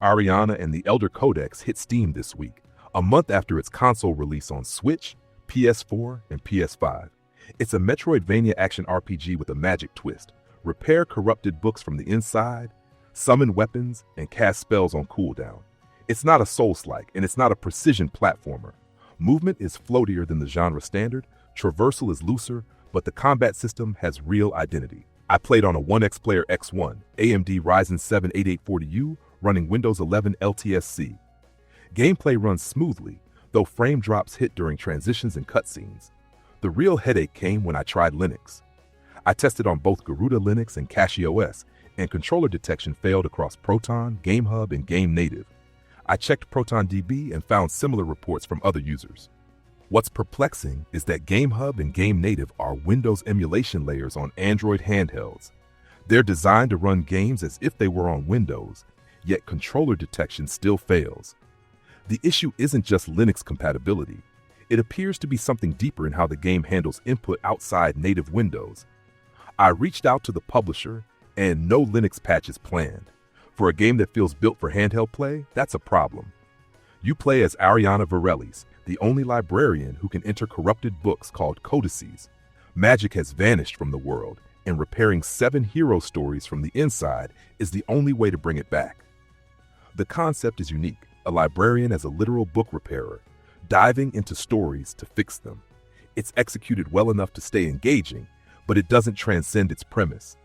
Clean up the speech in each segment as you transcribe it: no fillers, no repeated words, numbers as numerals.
Ariana and the Elder Codex hit Steam this week, a month after its console release on Switch, PS4, and PS5. It's a Metroidvania action RPG with a magic twist. Repair corrupted books from the inside, summon weapons, and cast spells on cooldown. It's not a Souls-like, and it's not a precision platformer. Movement is floatier than the genre standard, traversal is looser, but the combat system has real identity. I played on a OneXPlayer X1, AMD Ryzen 7 8840U, running Windows 11 LTSC. Gameplay runs smoothly, though frame drops hit during transitions and cutscenes. The real headache came when I tried Linux. I tested on both Garuda Linux and CachyOS, and controller detection failed across Proton, GameHub, and GameNative. I checked ProtonDB and found similar reports from other users. What's perplexing is that GameHub and GameNative are Windows emulation layers on Android handhelds. They're designed to run games as if they were on Windows, yet controller detection still fails. The issue isn't just Linux compatibility. It appears to be something deeper in how the game handles input outside native Windows. I reached out to the publisher, and no Linux patch is planned. For a game that feels built for handheld play, that's a problem. You play as Ariana Varellis, the only librarian who can enter corrupted books called codices. Magic has vanished from the world, and repairing 7 hero stories from the inside is the only way to bring it back. The concept is unique, a librarian as a literal book repairer, diving into stories to fix them. It's executed well enough to stay engaging, but it doesn't transcend its premise.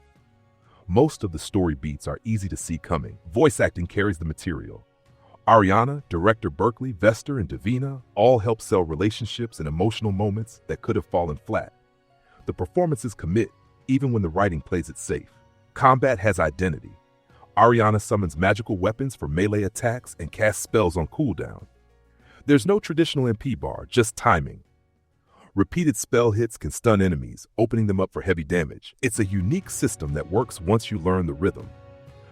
Most of the story beats are easy to see coming. Voice acting carries the material. Ariana, director Berkeley, Vester, and Davina all help sell relationships and emotional moments that could have fallen flat. The performances commit, even when the writing plays it safe. Combat has identity. Ariana summons magical weapons for melee attacks and casts spells on cooldown. There's no traditional MP bar, just timing. Repeated spell hits can stun enemies, opening them up for heavy damage. It's a unique system that works once you learn the rhythm.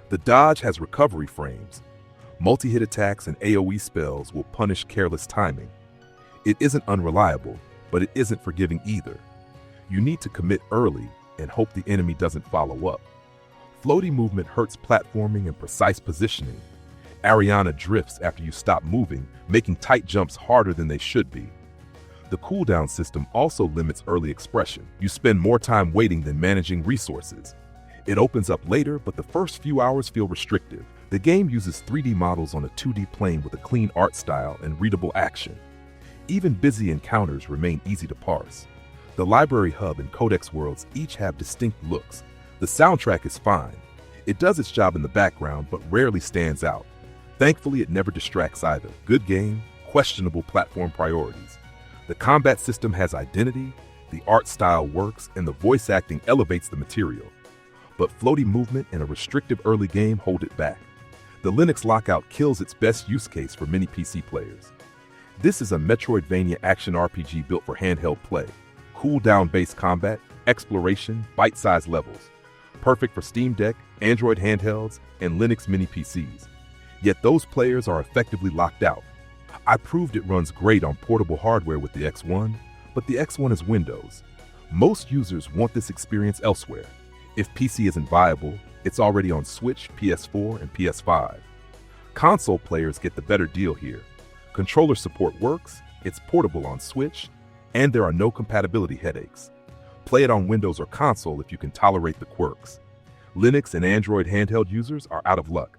The dodge has recovery frames. Multi-hit attacks and AoE spells will punish careless timing. It isn't unreliable, but it isn't forgiving either. You need to commit early and hope the enemy doesn't follow up. Floaty movement hurts platforming and precise positioning. Ariana drifts after you stop moving, making tight jumps harder than they should be. The cooldown system also limits early expression. You spend more time waiting than managing resources. It opens up later, but the first few hours feel restrictive. The game uses 3D models on a 2D plane with a clean art style and readable action. Even busy encounters remain easy to parse. The library hub and Codex worlds each have distinct looks. The soundtrack is fine. It does its job in the background, but rarely stands out. Thankfully, it never distracts either. Good game, questionable platform priorities. The combat system has identity, the art style works, and the voice acting elevates the material. But floaty movement and a restrictive early game hold it back. The Linux lockout kills its best use case for many PC players. This is a Metroidvania action RPG built for handheld play. Cooldown-based combat, exploration, bite-sized levels. Perfect for Steam Deck, Android handhelds, and Linux mini PCs. Yet those players are effectively locked out. I proved it runs great on portable hardware with the X1, but the X1 is Windows. Most users want this experience elsewhere. If PC isn't viable, it's already on Switch, PS4, and PS5. Console players get the better deal here. Controller support works, it's portable on Switch, and there are no compatibility headaches. Play it on Windows or console if you can tolerate the quirks. Linux and Android handheld users are out of luck.